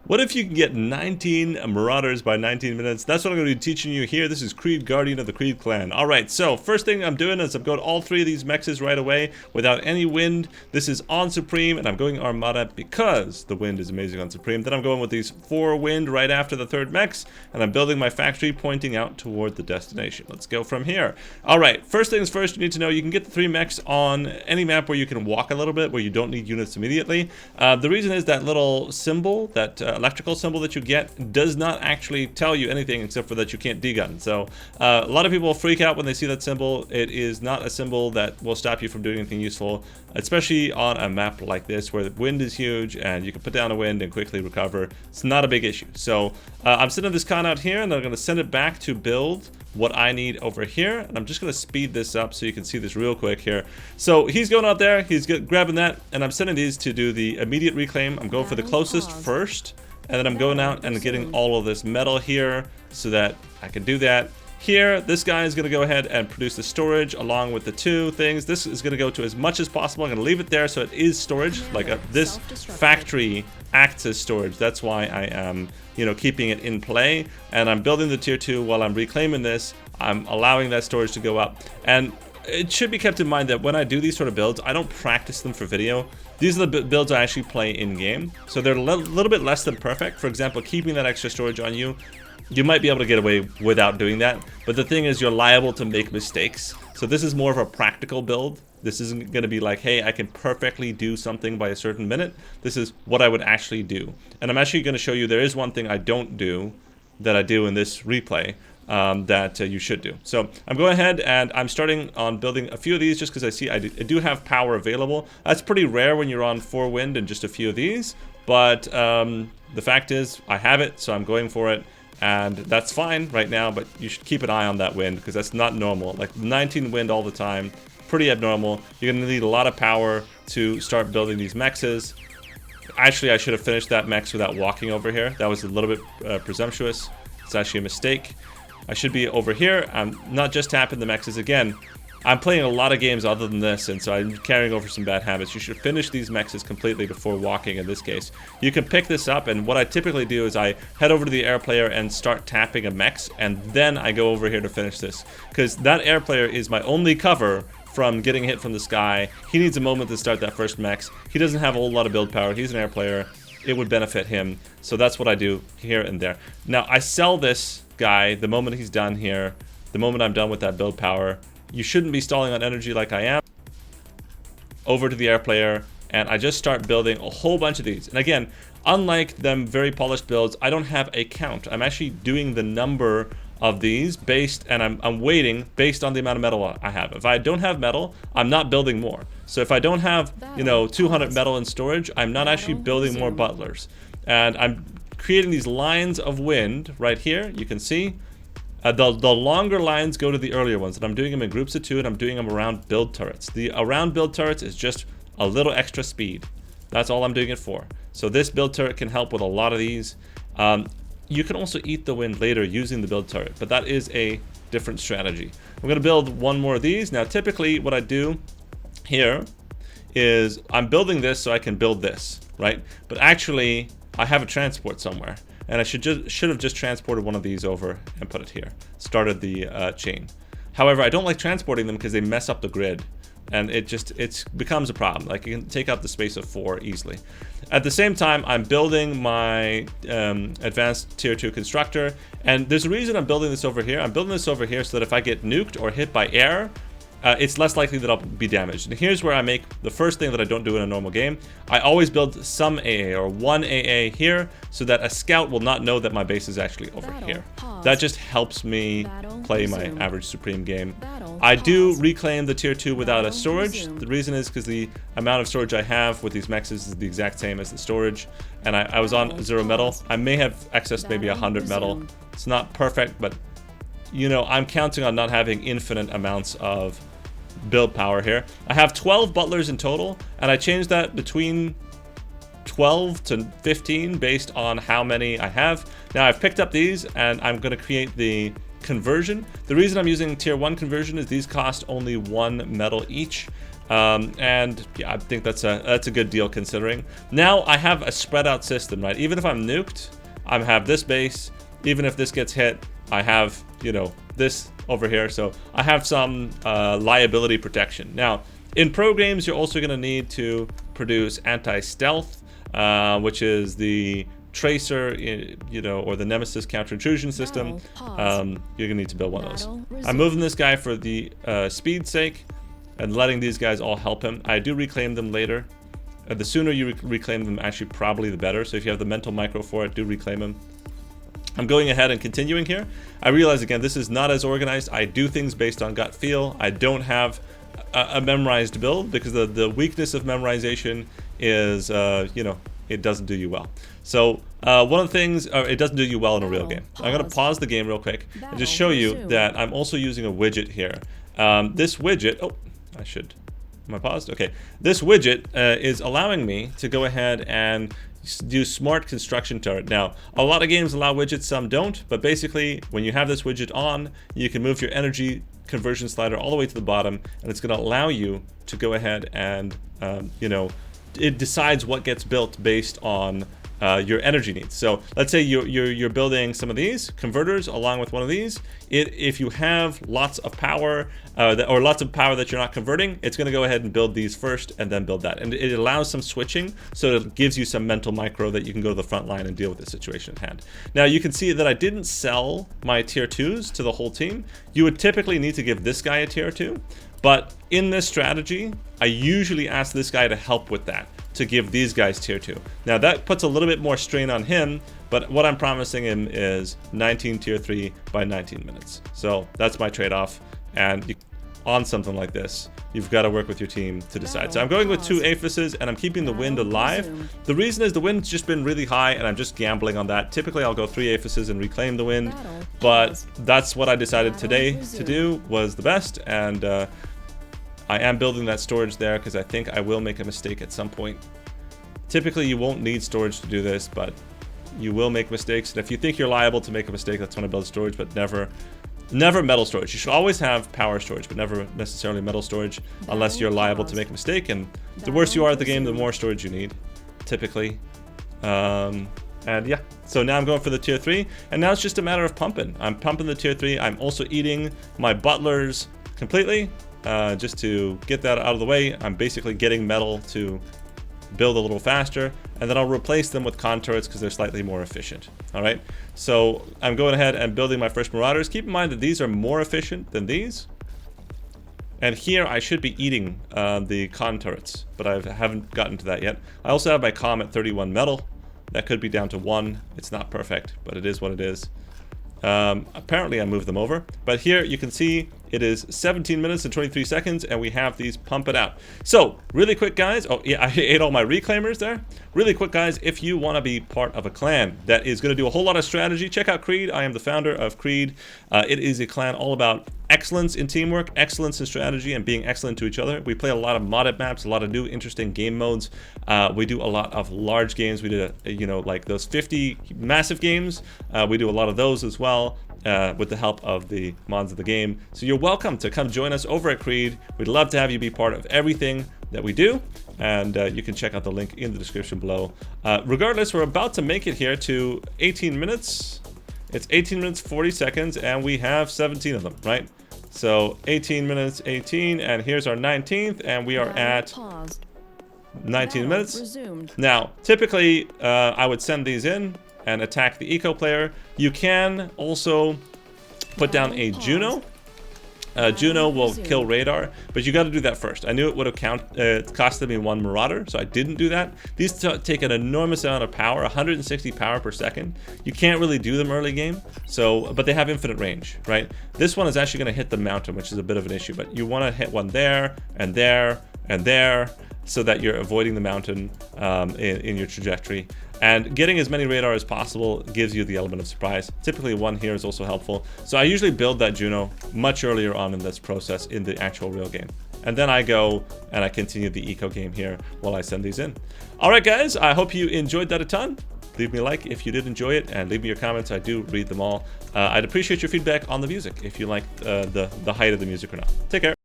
What if you can get 19 Marauders by 19 minutes? That's what I'm going to be teaching you here. This is Creed Guardian of the Creed Clan. Alright, so first thing I'm doing is I'm going all three of these mexes right away without any wind. This is on Supreme, and I'm going Armada because the wind is amazing on Supreme. Then I'm going with these 4 wind right after the third mex, and I'm building my factory pointing out toward the destination. Let's go from here. Alright, first things first, you need to know you can get the 3 mechs on any map where you can walk a little bit, where you don't need units immediately. The reason is that little symbol, that electrical symbol that you get, does not actually tell you anything except for that you can't degun. So a lot of people freak out when they see that symbol. It is not a symbol that will stop you from doing anything useful, especially on a map like this where the wind is huge and you can put down a wind and quickly recover. It's not a big issue. So I'm sending this con out here, and I'm going to send it back to build what I need over here, and I'm just going to speed this up so you can see this real quick here. So he's going out there, he's grabbing that, and I'm sending these to do the immediate reclaim. I'm going for the closest first, and then I'm going out and getting all of this metal here so that I can do that. Here, this guy is going to go ahead and produce the storage along with the 2 things. This is going to go to as much as possible. I'm going to leave it there so it is storage. Like this factory acts as storage. That's why I am, keeping it in play. And I'm building the tier 2 while I'm reclaiming this. I'm allowing that storage to go up. And it should be kept in mind that when I do these sort of builds, I don't practice them for video. These are the builds I actually play in-game. So they're a little bit less than perfect. For example, keeping that extra storage on you, you might be able to get away without doing that, but the thing is you're liable to make mistakes. So this is more of a practical build. This isn't going to be like, hey, I can perfectly do something by a certain minute. This is what I would actually do. And I'm actually going to show you there is one thing I don't do that I do in this replay that you should do. So I'm going ahead and I'm starting on building a few of these just because I see I do have power available. That's pretty rare when you're on 4 wind and just a few of these, but the fact is I have it, so I'm going for it. And that's fine right now, but you should keep an eye on that wind because that's not normal. Like 19 wind all the time, pretty abnormal. You're going to need a lot of power to start building these mexes. Actually, I should have finished that mex without walking over here. That was a little bit presumptuous. It's actually a mistake. I should be over here. I'm not just tapping the mexes again. I'm playing a lot of games other than this, and so I'm carrying over some bad habits. You should finish these mexes completely before walking in this case. You can pick this up, and what I typically do is I head over to the air player and start tapping a mex, and then I go over here to finish this. Because that air player is my only cover from getting hit from the sky. He needs a moment to start that first mex. He doesn't have a whole lot of build power. He's an air player. It would benefit him. So that's what I do here and there. Now, I sell this guy the moment he's done here, the moment I'm done with that build power. You shouldn't be stalling on energy like I am. Over to the air player, and I just start building a whole bunch of these. And again, unlike them very polished builds, I don't have a count. I'm actually doing the number of these based, and I'm waiting based on the amount of metal I have. If I don't have metal, I'm not building more. So if I don't have, 200 metal in storage, I'm not actually building more butlers. And I'm creating these lines of wind right here. You can see. The longer lines go to the earlier ones, and I'm doing them in groups of 2, and I'm doing them around build turrets. The around build turrets is just a little extra speed. That's all I'm doing it for. So this build turret can help with a lot of these. You can also eat the wind later using the build turret, but that is a different strategy. I'm going to build one more of these. Now typically what I do here is I'm building this so I can build this, right? But actually I have a transport somewhere. And I should have just transported one of these over and put it here. Started the chain. However, I don't like transporting them because they mess up the grid. And it becomes a problem. Like, you can take out the space of 4 easily. At the same time, I'm building my advanced tier 2 constructor. And there's a reason I'm building this over here. I'm building this over here so that if I get nuked or hit by air, it's less likely that I'll be damaged. And here's where I make the first thing that I don't do in a normal game. I always build some AA or 1 AA here so that a scout will not know that my base is actually over here. That just helps me play my average Supreme game. I do reclaim the tier 2 without a storage. The reason is because the amount of storage I have with these mexes is the exact same as the storage. And I was on 0 metal. I may have accessed maybe 100 metal. It's not perfect, but I'm counting on not having infinite amounts of build power here. I have 12 butlers in total, and I changed that between 12 to 15 based on how many I have. Now I've picked up these, and I'm going to create the conversion. The reason I'm using tier 1 conversion is these cost only 1 metal each. And yeah, I think that's a good deal considering. Now I have a spread out system, right? Even if I'm nuked, I have this base. Even if this gets hit, I have, you know, this over here. So I have some liability protection. Now, in pro games, you're also going to need to produce anti-stealth, which is the tracer, you know, or the nemesis counter intrusion system. You're gonna need to build one of those. I'm moving this guy for the speed's sake and letting these guys all help him. I do reclaim them later. The sooner you reclaim them, actually, probably the better. So if you have the mental micro for it, do reclaim them. I'm going ahead and continuing here. I realize, again, this is not as organized. I do things based on gut feel. I don't have a memorized build because the weakness of memorization is, you know, it doesn't do you well. So one of the things, it doesn't do you well in a real game. I'm going to pause the game real quick and just show you that I'm also using a widget here. This widget, oh, I should, am I paused? Okay. This widget is allowing me to go ahead and do smart construction turret. Now, a lot of games allow widgets, some don't, but basically when you have this widget on, you can move your energy conversion slider all the way to the bottom, and it's going to allow you to go ahead and, you know, it decides what gets built based on your energy needs. So let's say you're building some of these converters along with one of these. If you have lots of power or lots of power that you're not converting, it's going to go ahead and build these first and then build that. And it allows some switching, so it gives you some mental micro that you can go to the front line and deal with the situation at hand. Now you can see that I didn't sell my tier 2s to the whole team. You would typically need to give this guy a tier 2. But in this strategy, I usually ask this guy to help with that, to give these guys tier 2. Now that puts a little bit more strain on him, but what I'm promising him is 19 tier 3 by 19 minutes. So that's my trade-off, and on something like this, you've got to work with your team to decide. So I'm going with 2 Aphuses, and I'm keeping the wind alive. The reason is the wind's just been really high, and I'm just gambling on that. Typically I'll go 3 Aphuses and reclaim the wind, but that's what I decided today to do was the best, and I am building that storage there because I think I will make a mistake at some point. Typically you won't need storage to do this, but you will make mistakes, and if you think you're liable to make a mistake, that's when I build storage, but never metal storage. You should always have power storage, but never necessarily metal storage unless you're liable to make a mistake, and the worse you are at the game, the more storage you need, typically. And yeah, so now I'm going for the tier 3, and now it's just a matter of pumping. I'm pumping the tier 3. I'm also eating my butlers completely, just to get that out of the way. I'm basically getting metal to build a little faster, and then I'll replace them with con turrets because they're slightly more efficient. All right, so I'm going ahead and building my first marauders. Keep in mind that these are more efficient than these, and here I should be eating the con turrets, but I haven't gotten to that yet. I also have my com at 31 metal. That could be down to 1. It's not perfect, but it is what it is. Apparently I moved them over, but here you can see it is 17 minutes and 23 seconds, and we have these pump it out. So really quick, guys. Oh yeah, I ate all my reclaimers there. Really quick, guys, if you want to be part of a clan that is going to do a whole lot of strategy, check out Creed. I am the founder of Creed. It is a clan all about excellence in teamwork, excellence in strategy, and being excellent to each other. We play a lot of modded maps, a lot of new interesting game modes. We do a lot of large games. We did, you know, like those 50 massive games. We do a lot of those as well. With the help of the mods of the game. So you're welcome to come join us over at Creed. We'd love to have you be part of everything that we do, and you can check out the link in the description below. Regardless, we're about to make it here to 18 minutes. It's 18 minutes 40 seconds, and we have 17 of them, right? So 18 minutes 18, and here's our 19th, and we are at 19 minutes. Now typically I would send these in and attack the eco player. You can also put down a Juno. Juno will kill radar, but you got to do that first. I knew it would have costed me 1 marauder, so I didn't do that. These take an enormous amount of power, 160 power per second. You can't really do them early game, so but they have infinite range, right? This one is actually going to hit the mountain, which is a bit of an issue, but you want to hit one there and there and there, so that you're avoiding the mountain in your trajectory. And getting as many radar as possible gives you the element of surprise. Typically 1 here is also helpful. So I usually build that Juno much earlier on in this process in the actual real game. And then I go and I continue the eco game here while I send these in. All right, guys, I hope you enjoyed that a ton. Leave me a like if you did enjoy it, and leave me your comments. I do read them all. I'd appreciate your feedback on the music, if you like the height of the music or not. Take care.